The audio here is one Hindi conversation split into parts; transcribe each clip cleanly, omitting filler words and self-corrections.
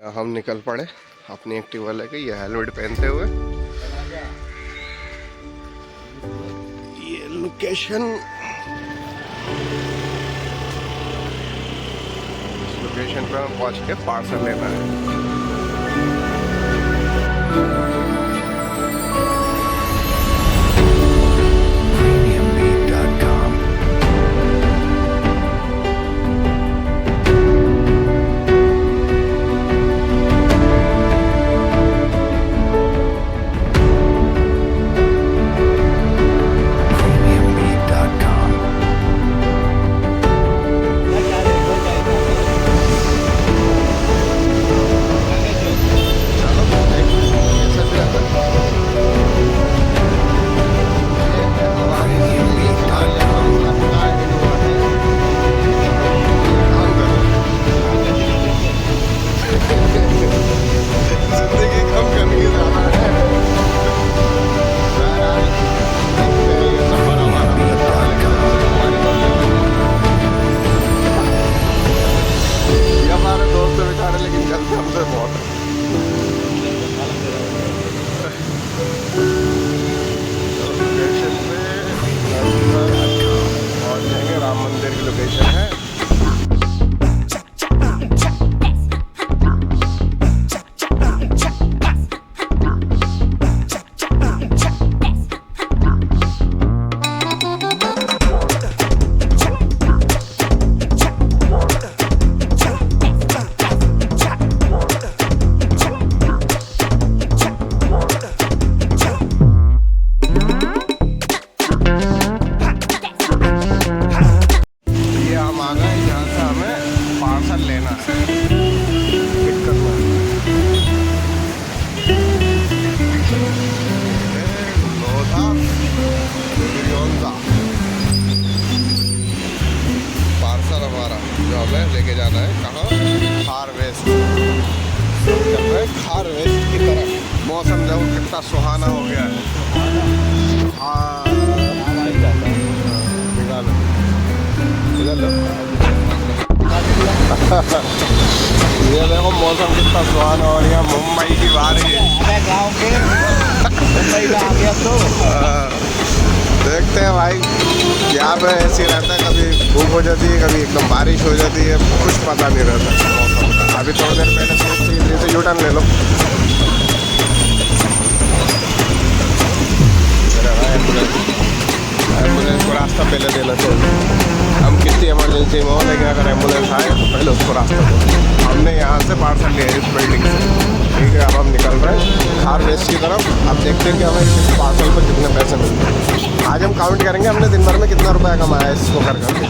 हम निकल पड़े अपनी एक्टिवा लेके, ये हेलमेट पहनते हुए। ये लोकेशन पे हम पहुंच के पार्सल लेना है। राम मंदिर की लोकेशन है। पार्सल हमारा जो हमें लेके जाना है कहाँ, हार्वेस्ट। हार्वेस्ट की तरफ मौसम जो कितना सुहाना हो गया है। ये देखो मौसम कितना सुहाना हो रहा है। मुंबई की बारिश गाँव के मुंबई में आ गया तो देखते हैं भाई, यहाँ पे ऐसे रहता है, कभी धूप हो जाती है, कभी एकदम बारिश हो जाती है, कुछ पता नहीं रहता मौसम का। अभी थोड़ी देर पहले सोच रही थी यूटर्न ले लो। एम्बुलेंस को रास्ता पहले देना चाहिए। हम कितनी इमरजेंसी में हो, लेकिन अगर एम्बुलेंस आए तो पहले उसको रास्ता दो। हमने यहाँ से पार्सल लिया इस बिल्डिंग से, ठीक है। अब हम निकल रहे हैं हार्वेस्ट की तरफ। अब देखते हैं कि हमें इस पार्सल पर कितने पैसे मिलते हैं। आज हम काउंट करेंगे हमने दिन भर में कितना रुपया कमाया है इसको कर करके।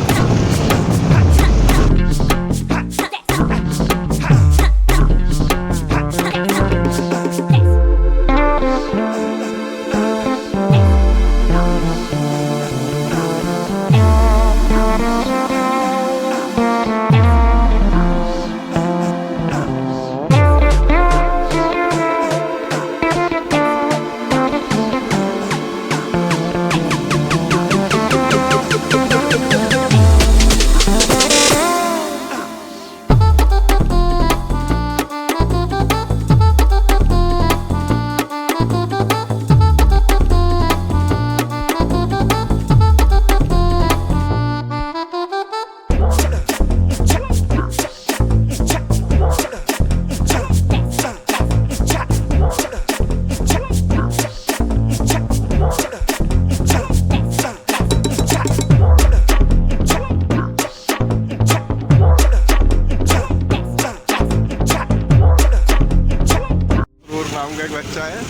एक बच्चा है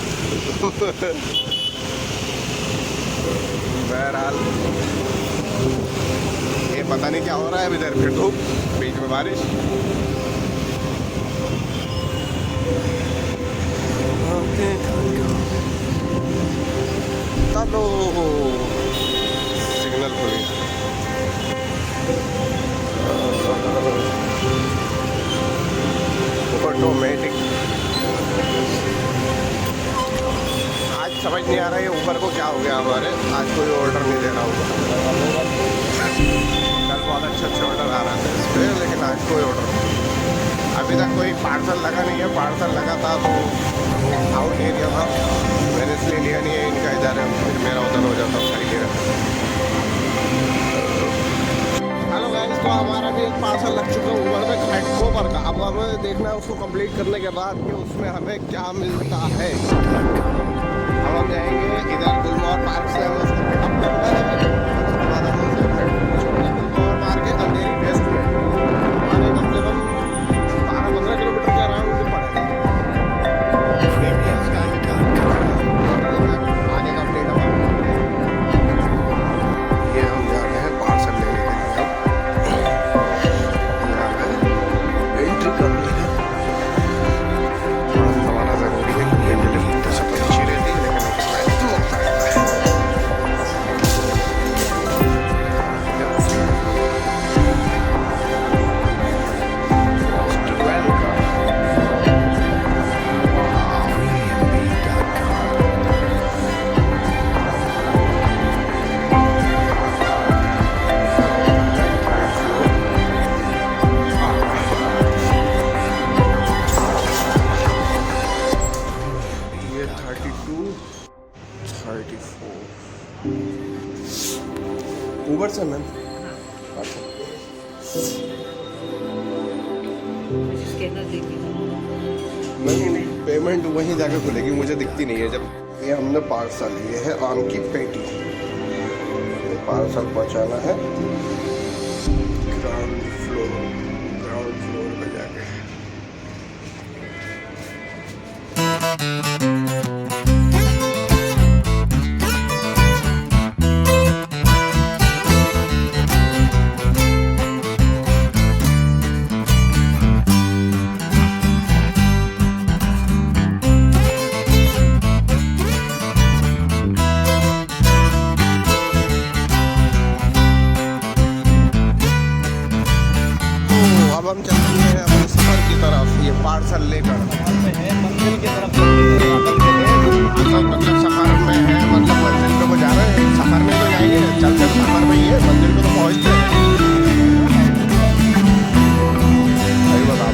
बहरहाल ये पता नहीं क्या हो रहा है। अभी इधर फिर धूप, बीच में बारिश। चलो सिग्नल खुल गया। ऑटोमेटिक समझ नहीं आ रहा है ऊबर को क्या हो गया हमारे। आज कोई ऑर्डर नहीं दे रहा ऊबर। कल बहुत अच्छे ऑर्डर आ रहे थे इस पर, लेकिन आज कोई ऑर्डर नहीं। अभी तक कोई पार्सल लगा नहीं पार्सल लगा था तो आउट एरिया था, मैंने इसलिए लिया नहीं है। इनका इधर फिर मेरा उधर हो जाता सही है। हेलो गाइस, तो हमारा भी एक पार्सल लग चुका है ऊबर में घाटकोपर का। अब हमें देखना है उसको कंप्लीट करने के बाद कि उसमें हमें क्या मिलता है। अब हम जाएंगे इधर गुलमोहर पार्क से, हमें उसको पिकअप करना है। उसके बाद हम उसे गुलमोहर पार्क के अंधेरी वेस्ट में आने कम से कम 12-15 किलोमीटर के अराउंड पड़ेगा। आगे का अपडेट ये हम जा रहे हैं पार्सल लेने के लिए। एंट्री करनी है, हमारा ज़रूरी है क्योंकि एंट्री तो सब अच्छी रहती है, लेकिन ये 32 34 ऊबर से मैम। अच्छा, नहीं पेमेंट वहीं जाके खुलेगी, मुझे दिखती नहीं है जब। ये हमने पार्सल लिए है आम की पेटी, ये पार्सल पहुंचाना है ग्राउंड फ्लोर पे जाके। अब हम चलते हैं अपने सफर की तरफ, ये पार्सल लेकर। मंजिल की तरफ मतलब सफर में है, मतलब मंजिल पे वो जा रहे हैं। सफर में तो जाएंगे, चलते तो सफर में ही है, मंजिल पे तो पहुँचते हैं। सही बता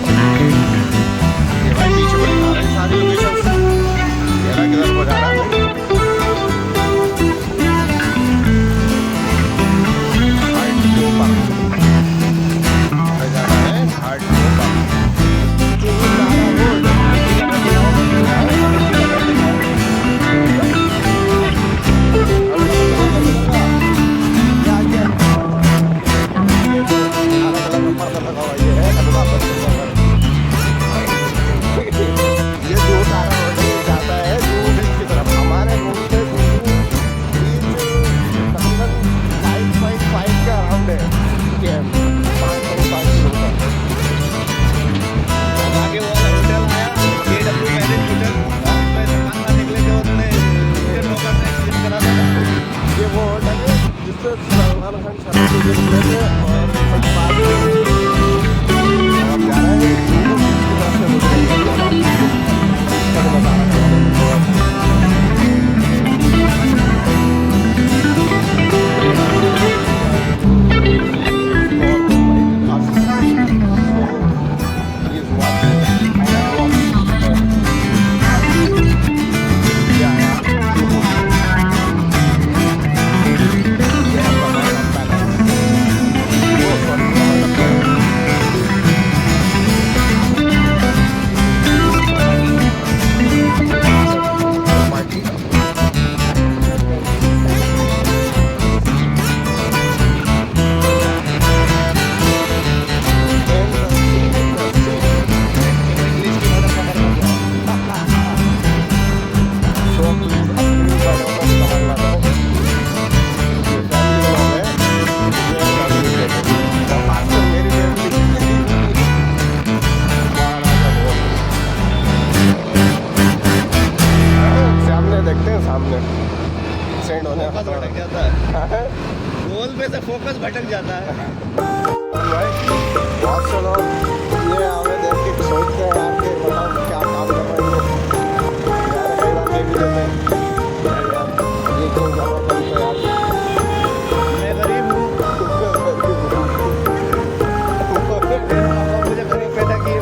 ये भाई पीछे को दिखा रहे हैं सारी लोकेशन, मेरा किधर को जा रहा है। गोल पे से फोकस भटक जाता है। बहुत से लोग ये हमें देख के सोचते हैं यार कि बताओ क्या काम कर रहे हैं, कई बार देख भी देते हैं ये क्यों कर रहा कम से यार, मैं गरीब हूँ, मुझे गरीब पैदा किए।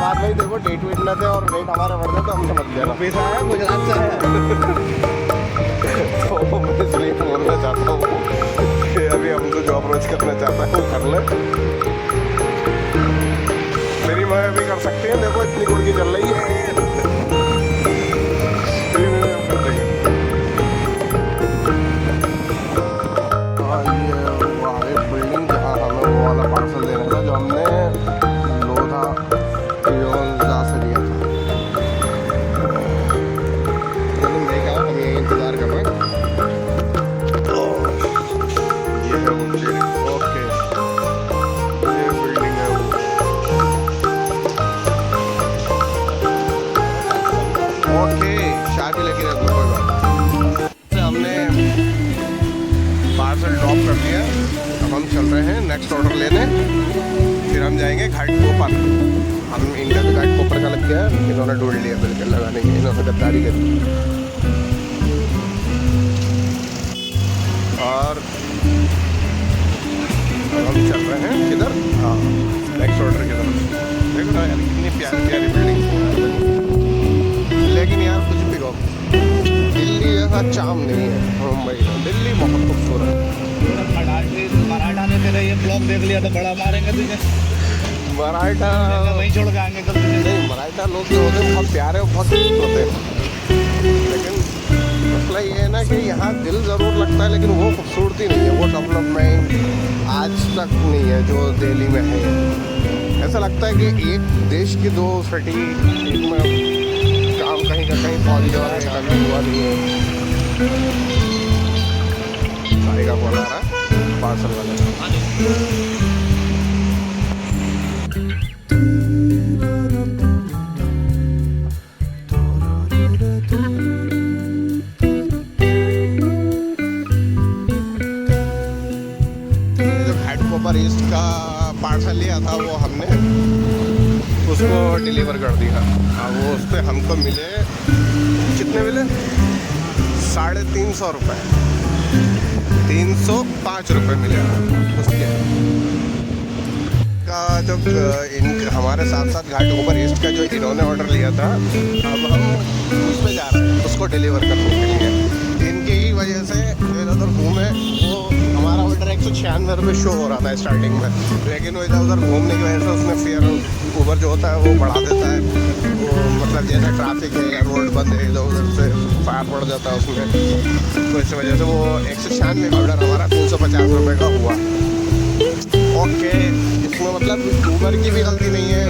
बाद भाई देखो डेट वेट न थे और रेट हमारे बढ़ गए तो हमसे मत देना। पैसा है गुजरात से है। तो मैं इसलिए बोलना चाहता हूँ कि अभी हमको जो अप्रोच करना चाहता है वो कर ले। मेरी माँ भी कर सकती है, देखो इतनी गुड़ की चल रही है। हाँ ये वो एक बिल्डिंग जहाँ हमें वो वाला पार्सल देना था जो हमने लोधा पियोजा से लिया था। लेकिन देखा हम यही इंतज़ार कर रहे हैं। ये है वो बिल्डिंग। ओके ये बिल्डिंग है वो। ओके चाय भी लेके रखो कोई बात। हमने पार्सल ड्रॉप कर दिया। अब हम चल रहे हैं नेक्स्ट ऑर्डर लेने, फिर हम जाएंगे घाटकोपर। हम इंडिया में घाटकोपर का लग गया, इन्होंने ढूंढ लिया बिल्कुल लगाने की, इन्होंने गद्दारी कर दी। और हम चल रहे हैं किधर? हाँ नेक्स्ट ऑर्डर की तरफ। देखो ना यार कितनी प्यारी प्यारी बिल्डिंग, लेकिन यार कुछ भी कहो दिल्ली ऐसा चाम नहीं है। मुंबई दिल्ली बहुत खूबसूरत है। मराठा ने तेरा ये ब्लॉग देख लिया तो बड़ा मारेंगे तुझे। मराठा वहीं छोड़ के आएंगे कल तुझे। नहीं, मराठा लोग जो होते हैं बहुत प्यारे और बहुत क्यूट होते हैं, लेकिन मसला ये है ना कि यहाँ दिल ज़रूर लगता है लेकिन वो खूबसूरती नहीं है, वो डेवलपमेंट आज तक नहीं है जो दिल्ली में है। ऐसा लगता है कि एक देश की दो सिटी, एक में काम कहीं का कहीं पहुँच गया और एक कहीं हुआ नहीं है। भाई का कॉल आ रहा है पार्सल वाले। घाटकोपर ईस्ट का पार्सल लिया था वो हमने उसको डिलीवर कर दिया। वो उस पर हमको मिले कितने मिले? 350 रुपये, 305 रुपये मिले उसके का। जब हमारे साथ साथ घाटकोपर ईस्ट का जो इन्होंने ऑर्डर लिया था, अब हम उस पर जा रहे हैं उसको डिलीवर करने के लिए। इनकी ही वजह से इधर उधर घूमे, वो हमारा ऑर्डर 196 रुपये शो हो रहा था स्टार्टिंग में, लेकिन वो इधर उधर घूमने की वजह से उसमें फेयर ऊबर जो होता है वो बढ़ा देता है। वो मतलब जैसे ट्रैफिक है या रोड बंद है इधर उधर से फायर पड़ जाता है उसमें, तो इस वजह से वो 196 का ऑर्डर हमारा 350 रुपये का हुआ। ओके इसमें मतलब ऊबर की भी गलती नहीं है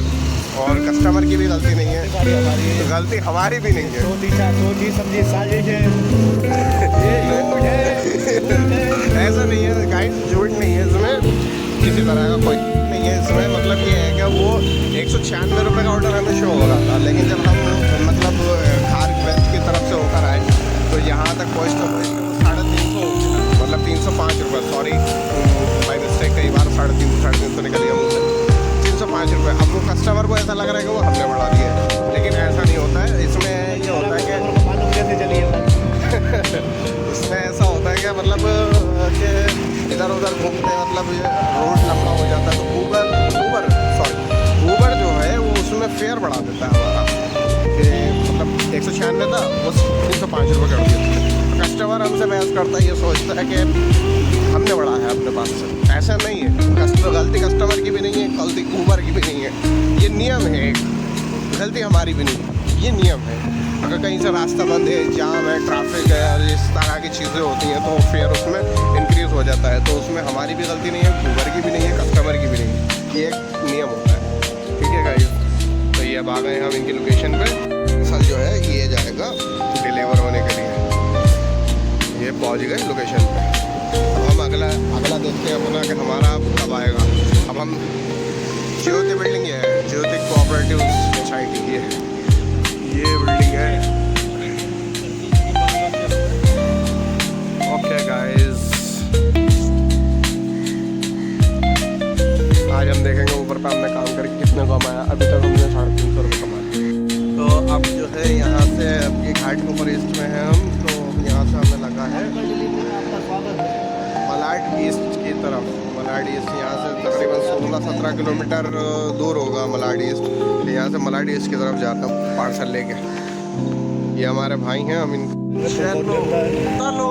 और कस्टमर की भी गलती नहीं है, तो गलती हमारी भी नहीं है। सोची समझी साजिश है। ऐसा नहीं है गाइस, झूठ नहीं है इसमें, किसी तरह का कोई नहीं है इसमें। मतलब ये है कि वो 196 रुपये का ऑर्डर हमें शो हो रहा था, लेकिन जब हम मतलब खार वेस्ट की तरफ से होकर आए तो यहाँ तक पहुँचते 350 मतलब 305 रुपये, सॉरी बाई मिस्टेक कई बार 350 निकल गया मुझसे, 305 रुपये। अब वो कस्टमर को ऐसा लग रहा है कि वो हमने बढ़ा दिया है, लेकिन ऐसा नहीं होता है। इसमें ये होता है कि कैसे चलिए इसमें ऐसा होता है कि मतलब कि इधर उधर घूमते मतलब ये रोड लंबा हो जाता है तो ऊबर जो है वो उसमें फेयर बढ़ा देता है हमारा, कि मतलब 196 था वो 305 रुपये कर दिया। कस्टमर हमसे बहस करता है, ये सोचता है कि हमने बढ़ा है अपने पास से। ऐसा नहीं है, गलती कस्टमर की भी नहीं है, गलती ऊबर की भी नहीं है, ये नियम है, गलती हमारी भी नहीं है, ये नियम है। अगर कहीं से रास्ता बंद है, जाम है, ट्रैफिक है और इस तरह की चीज़ें होती हैं तो फेयर उसमें इंक्रीज़ हो जाता है, तो उसमें हमारी भी गलती नहीं है, ऊबर की भी नहीं है, कस्टमर की भी नहीं है, ये एक नियम होता है। ठीक है गाइस, तो ये अब आ गए हम इनकी लोकेशन पे। सर जो है ये जाएगा डिलीवर होने के लिए, ये पहुंच गए लोकेशन पे। अब हम अगला देखते हैं अपना कि हमारा कब आएगा। अब हम ज्योति बिल्डिंग है, ज्योति कोऑपरेटिव सोसाइटी, ये बिल्डिंग है। ओके गाइस, आज हम देखेंगे ऊपर पे हमने काम करके कितने कमाया। अभी तक हमने 350 रुपये कमाए। तो अब जो है यहाँ से ये घाटकोपर ईस्ट में है हम, तो यहाँ से हमें लगा है मलाड ईस्ट की तरफ, मलाड ईस्ट यहाँ से तकरीबन 16-17 किलोमीटर दूर होगा मलाड ईस्ट। यहाँ से मलाड ईस्ट की तरफ जाता हूँ पार्सल लेके। ये हमारे भाई हैं, हम इन चलो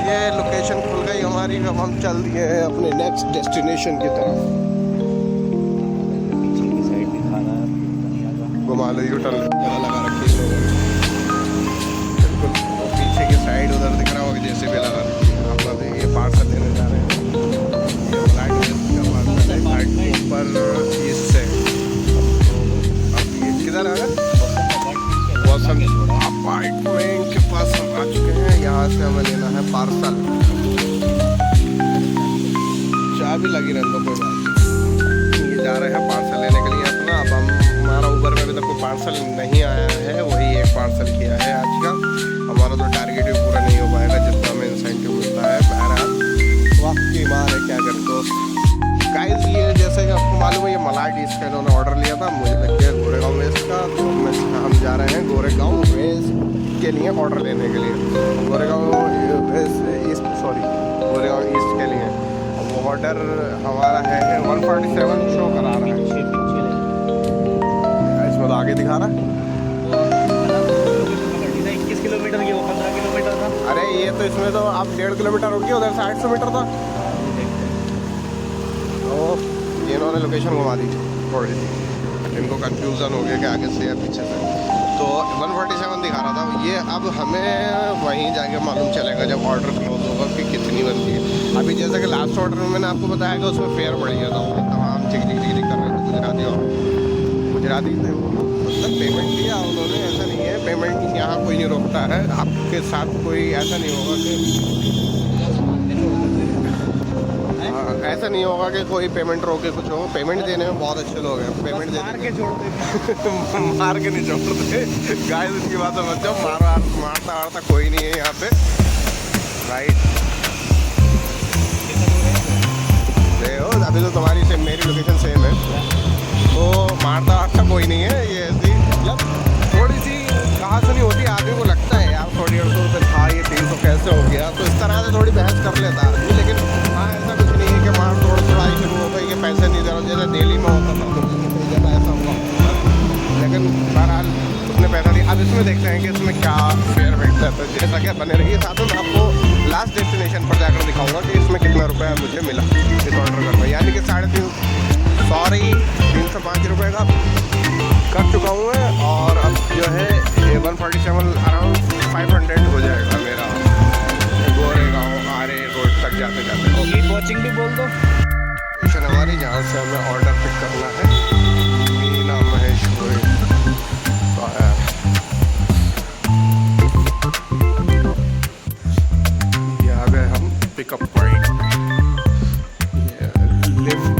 ये लोकेशन खुल गई हमारी। अब हम चल दिए हैं अपने नेक्स्ट डेस्टिनेशन की तरफ। घुमा लो यूटर्न लगा रखी है बिल्कुल, और पीछे की साइड उधर दिख रहा होगा जैसे भी लगा रखी है। आप लोग ये पार्सल लेने जा रहे हैं, ये फ्लाइट का पार्सल है फ्लाइट ऊपर ईस्ट से। अब ये किधर आ गया? वसंत अपार्टमेंट के पास हम आ चुके हैं। यहाँ से हमें लेना है पार्सल। चाय भी लगी रहने दो, कोई बात नहीं। ये जा रहे हैं पार्सल लेने के लिए अपना। अब हम हमारा ऊबर में अभी तक कोई पार्सल नहीं आया है, वही एक पार्सल किया है आज का। हमारा तो टारगेट भी पूरा नहीं हो पाएगा जितना हमें इंसेंटिव मिलता है। बहरहाल वक्त की मार है, क्या करें दोस्त। गाइस ये जैसे कि आपको मालूम है ये मलाड ईस्ट का इन्होंने ऑर्डर लिया था, मुझे लग गया गोरेगांव वेस्ट का। तो हम जा रहे हैं गोरेगांव वेस्ट के लिए ऑर्डर लेने के लिए। गोरेगांव ईस्ट गोरेगांव ईस्ट के लिए ऑर्डर हमारा है 147 शो करा रहा है। इसमें तो आगे दिखा रहा है 21 किलोमीटर की, वो 15 किलोमीटर था। अरे ये तो इसमें तो आप 1.5 किलोमीटर हो गया, उधर से 800 मीटर था। तो ये इन्होंने लोकेशन घुमा दी थोड़ी सी, इनको कंफ्यूजन हो गया कि आगे से या पीछे से। तो 147 दिखा रहा था ये। अब हमें वहीं जाके मालूम चलेगा जब ऑर्डर क्लोज होगा कि कितनी बनती है। अभी जैसे कि लास्ट ऑर्डर में मैंने आपको बताया कि उसमें फेयर बढ़ गया था, तमाम चिक चिक चिक कर रहे थे गुजराती थे वो। मतलब पेमेंट दिया उन्होंने, ऐसा नहीं है। पेमेंट यहाँ कोई नहीं रोकता है, आपके साथ कोई ऐसा नहीं होगा कि ऐसा नहीं होगा कि कोई पेमेंट रोके कुछ हो। पेमेंट देने में बहुत अच्छे लोग हैं, पेमेंट मार के छोड़ते मार के नहीं छोड़ते। गाइस इसकी बात समझ जाओ, मारता वारता कोई नहीं है यहाँ पे, राइट। देखो अभी तो तुम्हारी सेम मेरी लोकेशन सेम है, तो मारता वारता कोई नहीं है। ये ऐसी मतलब थोड़ी सी कहाँ से नहीं होती, आदमी को लगता है यार 150 रुपये था, ये 300 कैसे हो गया, तो इस तरह से थोड़ी बहस कर लेता आदमी। लेकिन हाँ ऐसा कुछ नहीं है कि मार तोड़ थोड़ाई शुरू हो गई कि पैसे नहीं दे रहा, जैसे दिल्ली में होता था तो कई जगह ऐसा हुआ। लेकिन बहरहाल उसने पैसा दिया। अब इसमें देखते हैं कि इसमें क्या फेयर बैठता है। तो जैसा क्या बने रहिए साथ में, मैं आपको लास्ट डेस्टिनेशन पर जाकर दिखाऊंगा कि इसमें कितना रुपया मुझे मिला इस ऑर्डर करना। यानी कि 305 रुपये का कर चुका हूँ मैं। और अब जो है ये 147 अराउंड 500 हो जाएगा मेरा गोरेगांव आरे रोड तक जाते जाते। कीप वॉचिंग भी बोल दो। स्टेशन हमारी जहाँ से हमें ऑर्डर पिक करना है, मीना महेश्वरी ये आ गए हम पिकअप पॉइंट। लिफ्ट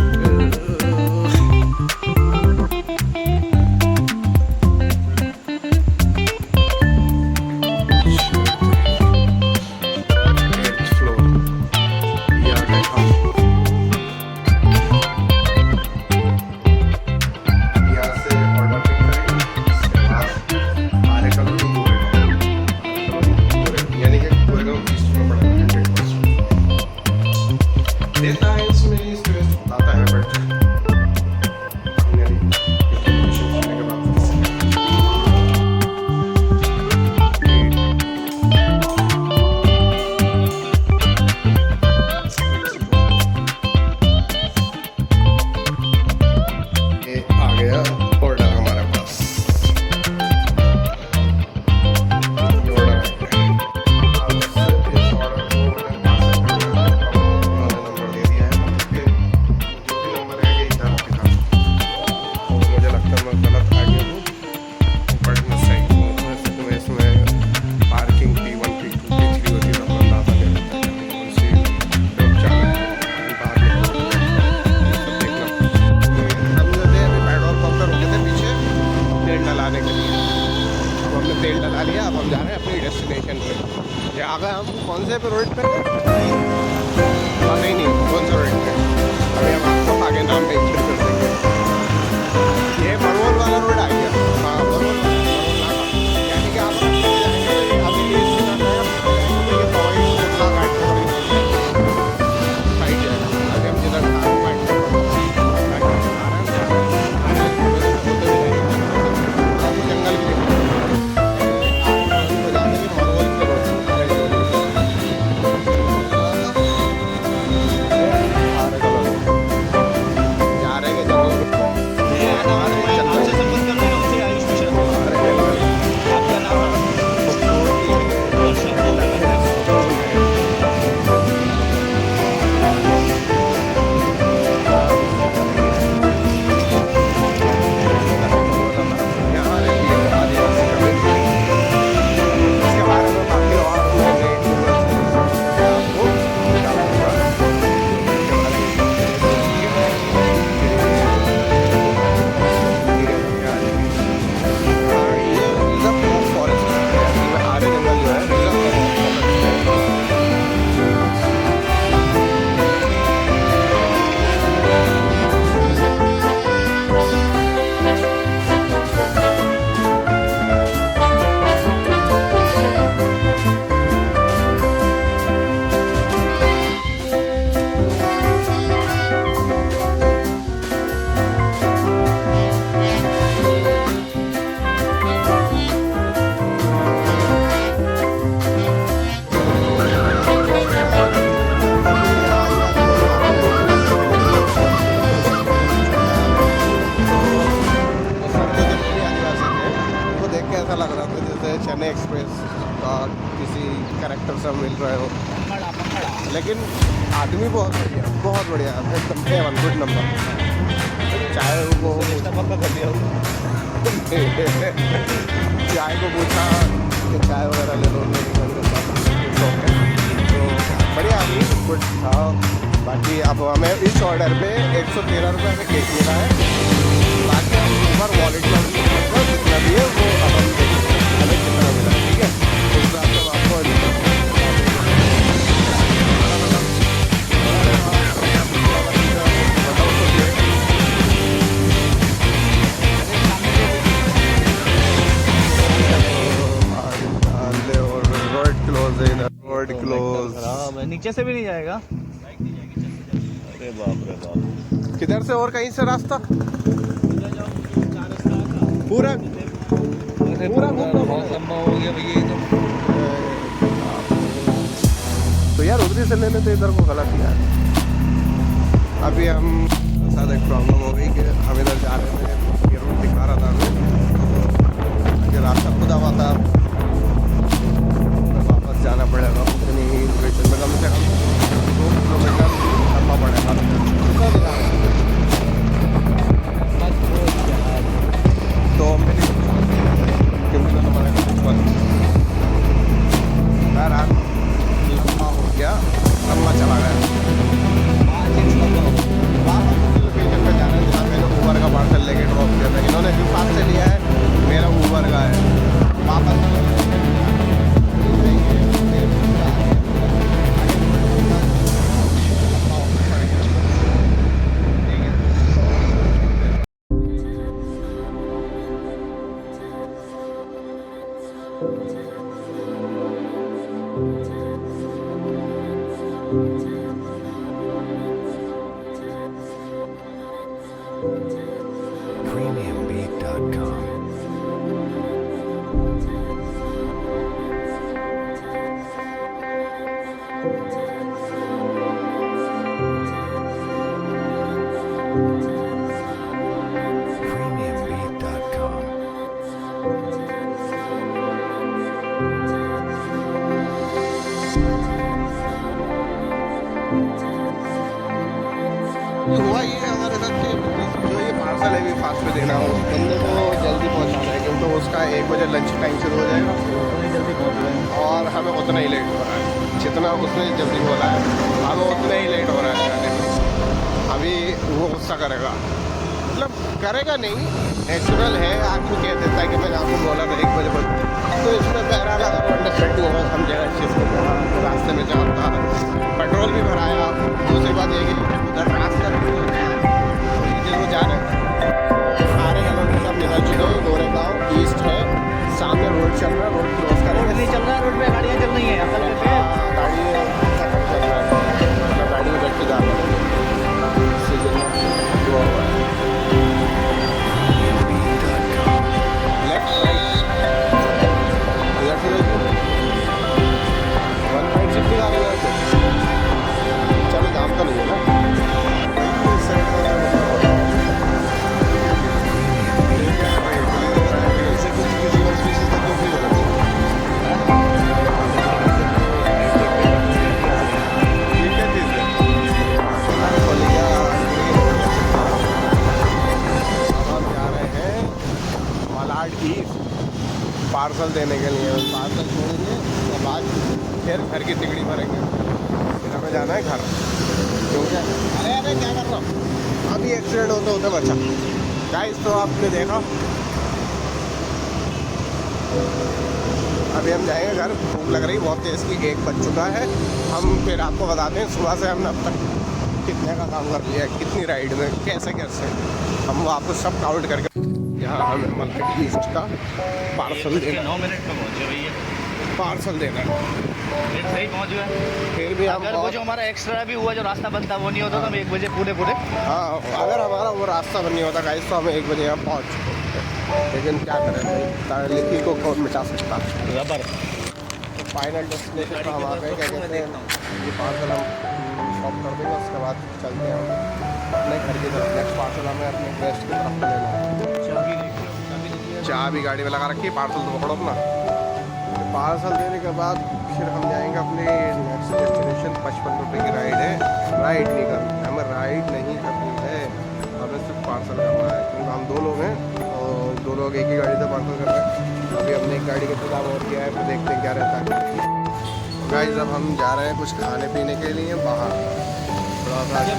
तेल डला लिया। अब हम जा रहे हैं अपनी डेस्टिनेशन पे। ये आ गए हम कौन से पे रोड पे? नहीं कौन सा रोड पे? अभी हम आपको आगे नाम मेंशन कर देंगे। ये बड़ोल वाला रोड आ गया। हाँ बड़ोल यानी कि आप जाएंगे अभी ये साइड जाएगा। मिल रहे हो, पकड़ा पकड़ा। लेकिन आदमी बहुत बढ़िया एकदम A1 गुड नंबर। चाय वो पक्का कर दिया चाय को पूछा कि चाय वगैरह ले लो, तो बढ़िया आदमी गुड था। बाकी अब हमें इस ऑर्डर पे 113 रुपये का केक मिला है। बाकी हम ऊपर वॉलेट में जितना भी है वो अब हम देखेंगे हमें कितना मिला है, ठीक है। उस हिसाब से हम आपको क्लोज। नीचे से भी नहीं जाएगा। अरे बाप रे बाप। किधर से और कहीं से रास्ता पूरा बहुत लंबा हो गया भैया ये तो यार उधरी से लेने तो इधर को गलत यार। अभी हम साथ एक प्रॉब्लम हो गई कि हम इधर जा रहे थे, ये रोड दिखा रहा था हमें, ये रास्ता खुदा हुआ था, वापस जाना पड़ेगा उतनी ही लोकेशन में, कम से कम 2 किलोमीटर लंबा पड़ेगा। तो मेरी क्योंकि हमारे बहरहाल लंबा हो गया, लंबा चला गया। लोकेशन पे जाना है जहाँ मैंने ऊबर का पार्सल लेके ड्रॉप किया था, इन्होंने जो पार्सल लिया है मेरा ऊबर का है। वापस premiumbeat.com. premiumbeat.com. हुआ ये हमारे साथ कि जो ये पार्सल है भी फास्ट में देना हो, उस बंदे को जल्दी पहुंचाना है क्योंकि उसका 1 बजे लंच टाइम शुरू हो जाएगा जल्दी पहुँच रहे हैं। और हमें उतना ही लेट हो रहा है, जितना उसने जल्दी बोला है हमें उतना ही लेट हो रहा है जाने में। अभी वो गुस्सा करेगा, मतलब करेगा नहीं, नेचुरल है, आपको कह देता है कि मैंने आपको बोला था 1 बजे बंद, तो इसमें बहरहाल अगर अंडरस्टैंडिंग होगा समझेगा इस चीज़ को। रास्ते में जाम था, पेट्रोल भी भराया। दूसरी बात ये कि उधर रास्ता वो जा रहे हैं सारे जगह सब निकल चुके हैं। गोरेगांव ईस्ट है, सामने रोड चल रहा है, रोड क्रॉस करेंगे। नहीं चल रहा है, रोड पे गाड़ियाँ चल रही हैं असल में। गाड़ी खत्म चल रहा है, गाड़ी में बैठ के जा रहा है, हुआ है लेफ्ट राइट लेफ्ट राइट 1.60 आ रही है। चलो काम तो नहीं है ना, इस साइड में किसी और स्पीशीज तक तो फ्री होना पार्सल देने के लिए। पार्सल छोड़ेंगे उसके बाद फिर घर की तिगड़ी भरेंगे, फिर हमें जाना है घर। क्योंकि अरे अरे क्या कर रहा हूँ, अभी एक्सीडेंट होते होते बचा। गाइस तो आपने देखा, अभी हम जाएंगे घर, भूख लग रही बहुत तेज़ की, 1 बज चुका है। हम फिर आपको बताते हैं सुबह से हमने अब तक कितने का काम कर लिया है, कितनी राइड में कैसे कैसे हम आपको सब काउंट करके। यहाँ हमें मतलब ईस्ट का पार्सल देना, 9 मिनट में पहुँचे भैया, पार्सल देना है। फिर सही पहुँच गए। फिर भी हम अगर वो जो हमारा एक्स्ट्रा भी हुआ, जो रास्ता बंद था वो नहीं होता तो हम 1 बजे पूरे हाँ, अगर हमारा वो रास्ता बन नहीं होता गाइस तो हम 1 बजे यहाँ पहुँच चुके। लेकिन क्या करें भाई, लिखी को कौन मिटा सकता। रबर तो फाइनल डेस्टिनेशन पर हम आ गए, क्या कहते हैं, ये पार्सल हम शॉप कर देंगे, उसके बाद चलते हैं हम अपने घर की तरफ। नेक्स्ट पार्सल हमें अपने गेस्ट की तरफ लेना है। चाबी गाड़ी में लगा रखी है, पार्सल तो पकड़ो अपना। पार्सल देने के बाद फिर हम जाएंगे अपने नेक्स्ट डेस्टिनेशन। 55 रुपये की राइड है, राइड नहीं करनी है, हमें राइड नहीं करनी है, हमें सिर्फ पार्सल करना है, क्योंकि हम 2 लोग हैं और 2 लोग एक ही गाड़ी से पार्सल कर रहे हैं। अभी हमने एक गाड़ी का इंतजाम और किया है, फिर देखते हैं क्या रहता है। गाइस अब हम जा रहे हैं कुछ खाने पीने के लिए बाहर, थोड़ा सा है।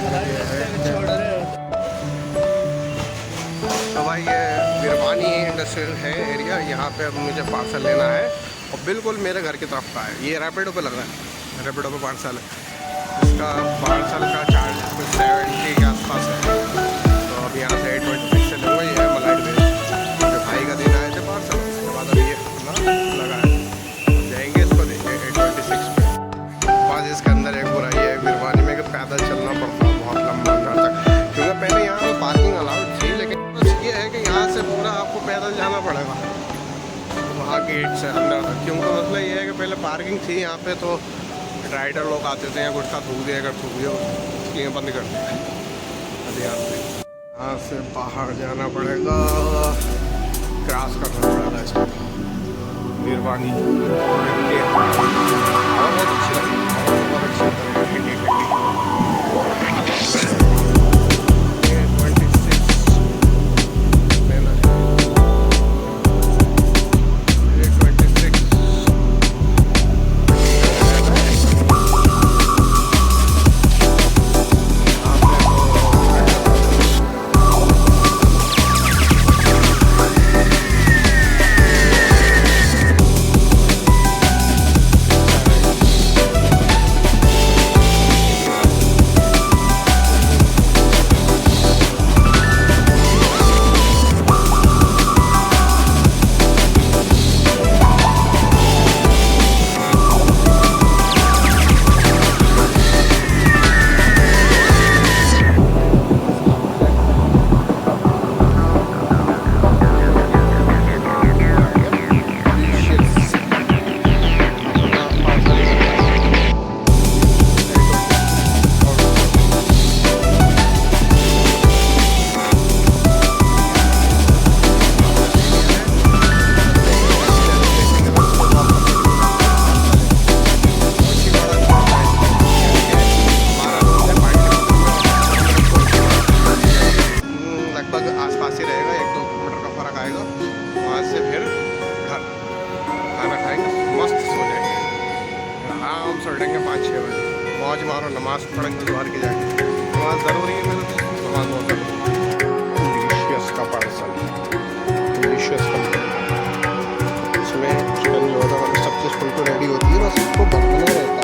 तो भाई ये बिरवानी इंडस्ट्रियल है एरिया, यहाँ पे अब मुझे पार्सल लेना है और बिल्कुल मेरे घर की तरफ का है। ये रैपिडो पे लग रहा है, रैपिडो पे पार्सल है, इसका पार्सल का चार्ज कुछ 70 के आसपास है। तो अब यहाँ से 826 से लूँगा। ये है मलाइट बेस, जो भाई का दिन आए थे पार्सल, उसके बाद अभी ये अपना लगा है, जाएंगे इसको देंगे 826 पे। बस इसके अंदर एक बुराई है बिरवानी में कि पैदल चलना पड़ता है बहुत लंबा घर तक, क्योंकि पहले यहाँ पर पार्किंग अलाउड थी, लेकिन ये है कि यहाँ से पूरा आपको पैदल जाना पड़ेगा वहाँ गेट से अंदर तक, क्योंकि मतलब ये है कि पहले पार्किंग थी यहाँ पे, तो राइडर लोग आते थे, यहाँ गुटखा थूक दिया, अगर थूक दिया इसलिए बंद कर दिया। अब यहाँ से बाहर जाना पड़ेगा, क्रॉस करना पड़ेगा इसको बिरवानी। बहुत अच्छी लगी, बहुत अच्छी ठंडी ठंडी। आसपास ही रहेगा, 1-2 किलोमीटर का फर्क आएगा। वहाँ से फिर घर खाना खाएंगे, मस्त सो जाएंगे, आराम से उठेंगे 5-6 बजे, मौज मारो, नमाज़ पढ़ेंगे बाहर के जाएंगे। नमाज़ ज़रूरी है मेरे को, नमाज़ बहुत ज़रूरी। डिलीशियस का पार्सल, डिलीशियस कंपनी, इसमें चिकन जो होता है सब चीज़ फुल रेडी होती है, बस उसको बनाना रहता है।